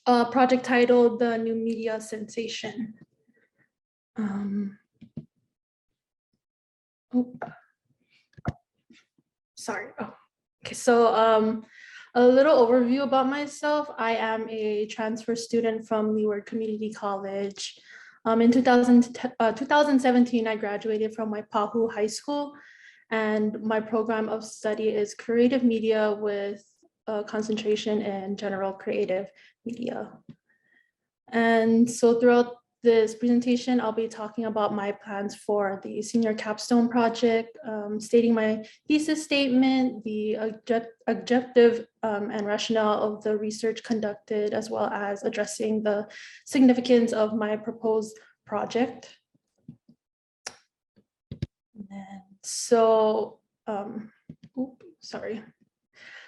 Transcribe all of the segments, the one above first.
a project titled The New Media Sensation. Sorry. Oh, okay. So a little overview about myself. I am a transfer student from Leeward Community College. In 2017, I graduated from Waipahu High School, and my program of study is creative media with a concentration in general creative media. And so throughout this presentation, I'll be talking about my plans for the senior capstone project, stating my thesis statement, the objective and rationale of the research conducted, as well as addressing the significance of my proposed project. And so, sorry.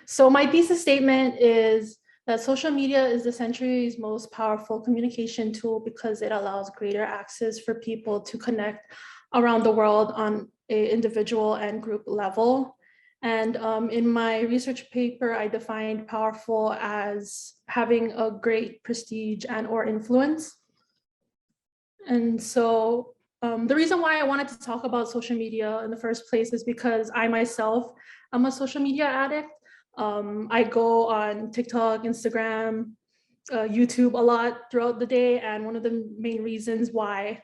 So my thesis statement is that social media is the century's most powerful communication tool because it allows greater access for people to connect around the world on an individual and group level. And in my research paper, I defined powerful as having a great prestige and or influence. And so the reason why I wanted to talk about social media in the first place is because I myself am a social media addict. I go on TikTok, Instagram, YouTube a lot throughout the day. And one of the main reasons why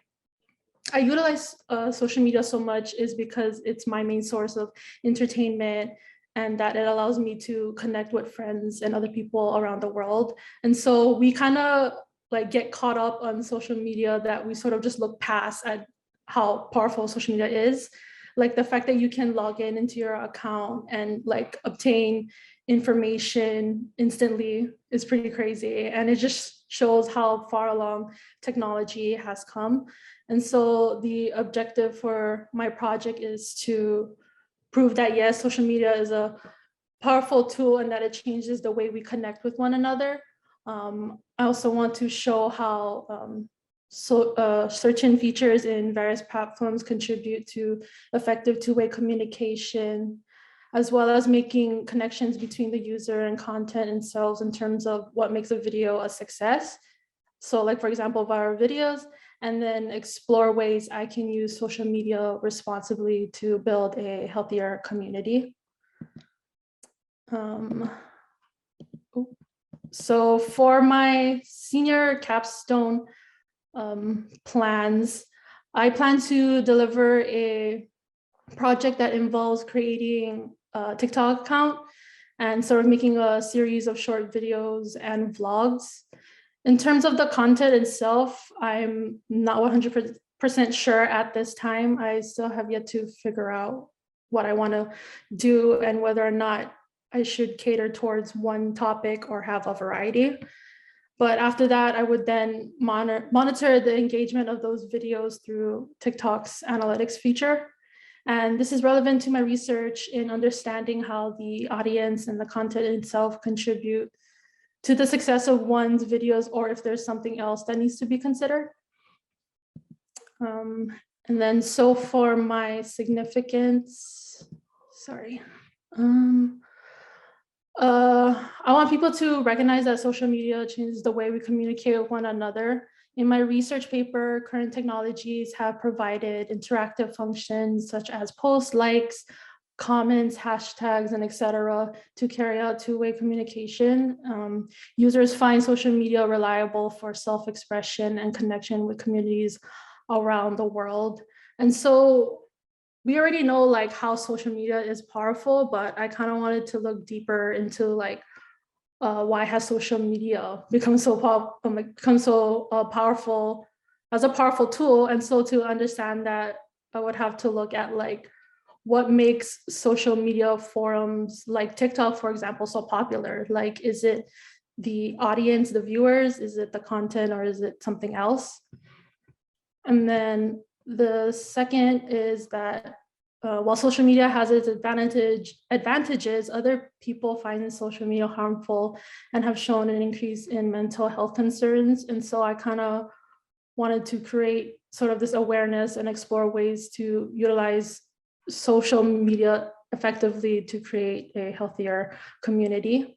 I utilize social media so much is because it's my main source of entertainment and that it allows me to connect with friends and other people around the world. And so we kind of like get caught up on social media that we sort of just look past at how powerful social media is. Like the fact that you can log in into your account and like obtain information instantly is pretty crazy. And it just shows how far along technology has come. And so the objective for my project is to prove that yes, social media is a powerful tool and that it changes the way we connect with one another. I also want to show how certain features in various platforms contribute to effective two-way communication, as well as making connections between the user and content themselves in terms of what makes a video a success. So like, for example, viral videos, and then explore ways I can use social media responsibly to build a healthier community. So for my senior capstone plans, I plan to deliver a project that involves creating a TikTok account and sort of making a series of short videos and vlogs. In terms of the content itself, I'm not 100% sure at this time. I still have yet to figure out what I want to do and whether or not I should cater towards one topic or have a variety. But after that, I would then monitor the engagement of those videos through TikTok's analytics feature. And this is relevant to my research in understanding how the audience and the content itself contribute to the success of one's videos, or if there's something else that needs to be considered. And then so for my significance, sorry. I want people to recognize that social media changes the way we communicate with one another. In my research paper, current technologies have provided interactive functions such as posts, likes, comments, hashtags, and etc. to carry out two-way communication. Users find social media reliable for self-expression and connection with communities around the world. And so we already know like how social media is powerful, but I kind of wanted to look deeper into like why has social media become so powerful as a powerful tool. And so to understand that, I would have to look at like what makes social media forums like TikTok, for example, so popular. Like, is it the audience, the viewers? Is it the content, or is it something else? And then the second is that while social media has its advantages, other people find social media harmful and have shown an increase in mental health concerns. And so I kind of wanted to create sort of this awareness and explore ways to utilize social media effectively to create a healthier community.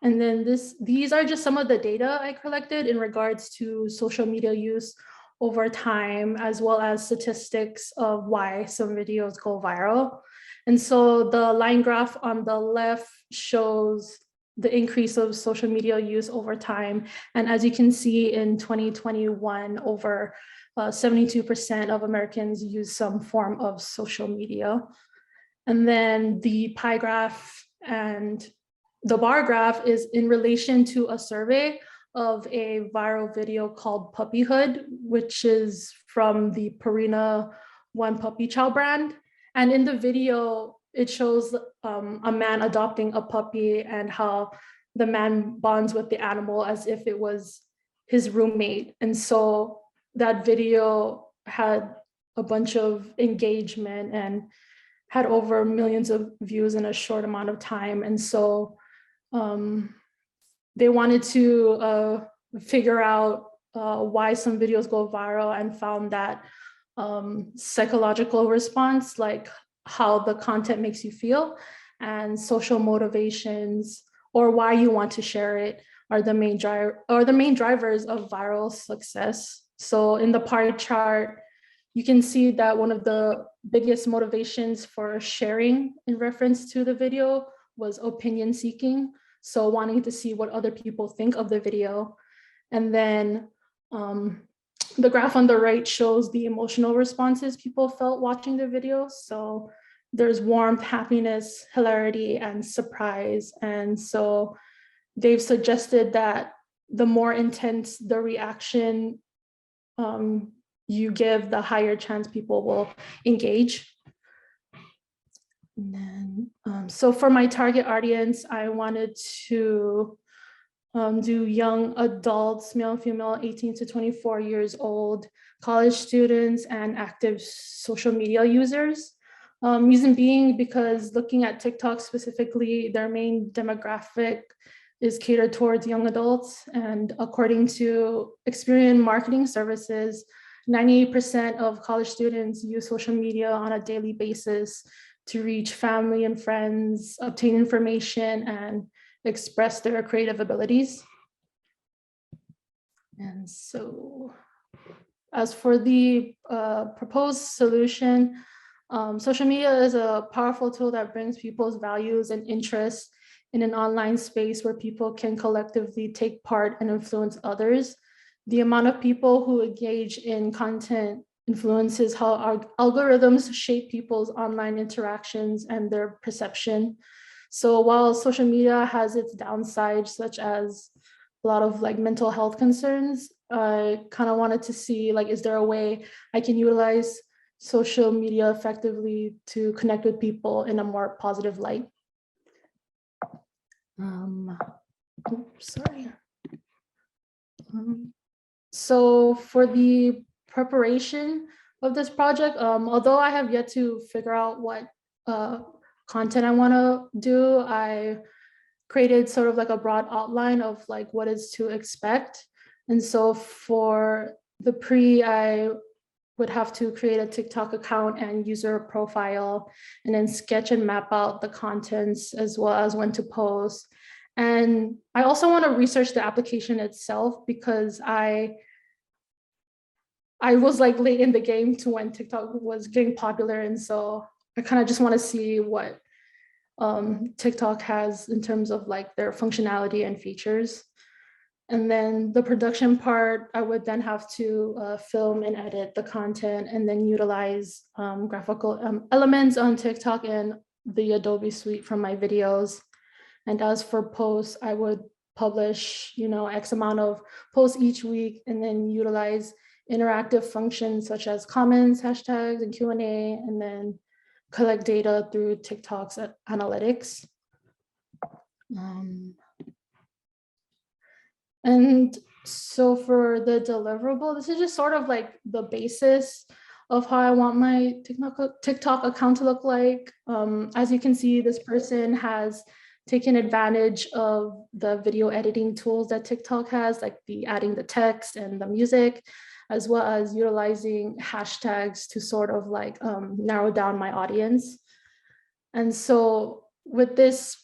And then these are just some of the data I collected in regards to social media use over time, as well as statistics of why some videos go viral. And so the line graph on the left shows the increase of social media use over time. And as you can see in 2021, over 72% of Americans use some form of social media. And then the pie graph and the bar graph is in relation to a survey of a viral video called Puppyhood, which is from the Purina One Puppy Chow brand. And in the video, it shows a man adopting a puppy and how the man bonds with the animal as if it was his roommate. And so that video had a bunch of engagement and had over millions of views in a short amount of time. And so they wanted to figure out why some videos go viral, and found that psychological response, like how the content makes you feel, and social motivations, or why you want to share it, are the main drivers of viral success. So in the pie chart, you can see that one of the biggest motivations for sharing in reference to the video was opinion seeking. So wanting to see what other people think of the video. And then the graph on the right shows the emotional responses people felt watching the video. So there's warmth, happiness, hilarity, and surprise. And so they've suggested that the more intense the reaction you give, the higher chance people will engage. And then, so for my target audience, I wanted to do young adults, male and female, 18 to 24 years old, college students, and active social media users. Reason being because looking at TikTok specifically, their main demographic is catered towards young adults. And according to Experian Marketing Services, 98% of college students use social media on a daily basis to reach family and friends, obtain information, and express their creative abilities. And so as for the proposed solution, social media is a powerful tool that brings people's values and interests in an online space where people can collectively take part and influence others. The amount of people who engage in content influences how our algorithms shape people's online interactions and their perception. So while social media has its downsides, such as a lot of like mental health concerns, I kind of wanted to see, like, is there a way I can utilize social media effectively to connect with people in a more positive light? Sorry. So for the preparation of this project, although I have yet to figure out what content I want to do, I created sort of like a broad outline of like what is to expect. And so for the I would have to create a TikTok account and user profile, and then sketch and map out the contents as well as when to post. And I also want to research the application itself, because I was like late in the game to when TikTok was getting popular. And so I kind of just want to see what TikTok has in terms of like their functionality and features. And then the production part, I would then have to film and edit the content, and then utilize graphical elements on TikTok and the Adobe Suite from my videos. And as for posts, I would publish, X amount of posts each week, and then utilize interactive functions such as comments, hashtags, and Q&A, and then collect data through TikTok's analytics. And so for the deliverable, this is just sort of like the basis of how I want my TikTok account to look like. As you can see, this person has taken advantage of the video editing tools that TikTok has, like the adding the text and the music, as well as utilizing hashtags to sort of like narrow down my audience. And so with this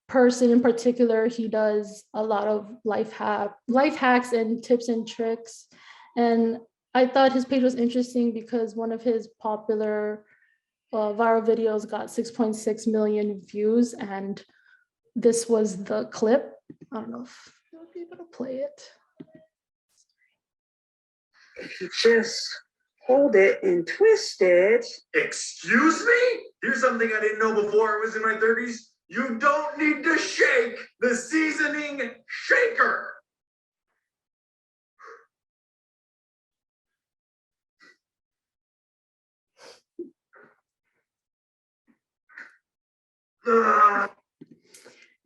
person in particular, he does a lot of life hacks and tips and tricks. And I thought his page was interesting because one of his popular viral videos got 6.6 million views, and this was the clip. I don't know if you'll be able to play it. If you just hold it and twist it. Excuse me? Here's something I didn't know before I was in my 30s. You don't need to shake the seasoning shaker.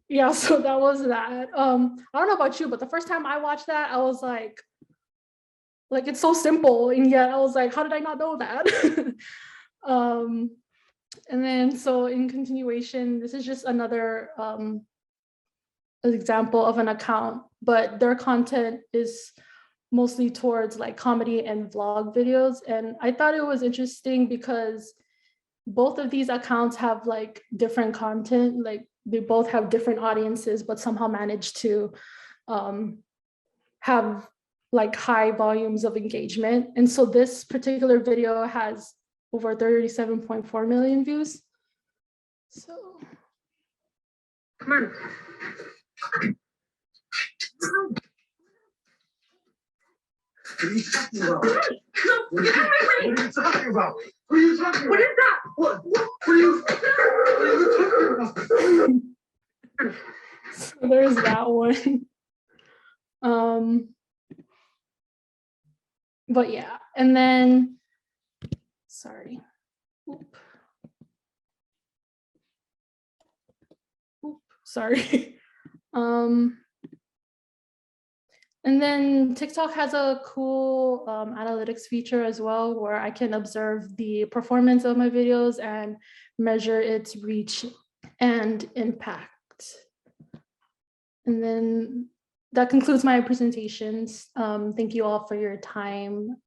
Yeah, so that was that. I don't know about you, but the first time I watched that, I was like it's so simple, and yet I was like, how did I not know that? And then so in continuation, this is just another example of an account, but their content is mostly towards like comedy and vlog videos. And I thought it was interesting because both of these accounts have like different content, like they both have different audiences, but somehow manage to have like high volumes of engagement. And so this particular video has over 37.4 million views. So Come on. What are you talking about? What are you talking about? What are you talking about? What is that? What are you talking about? so there's that one. But yeah, and then sorry. Sorry. And then TikTok has a cool analytics feature as well, where I can observe the performance of my videos and measure its reach and impact. And then that concludes my presentations. Thank you all for your time.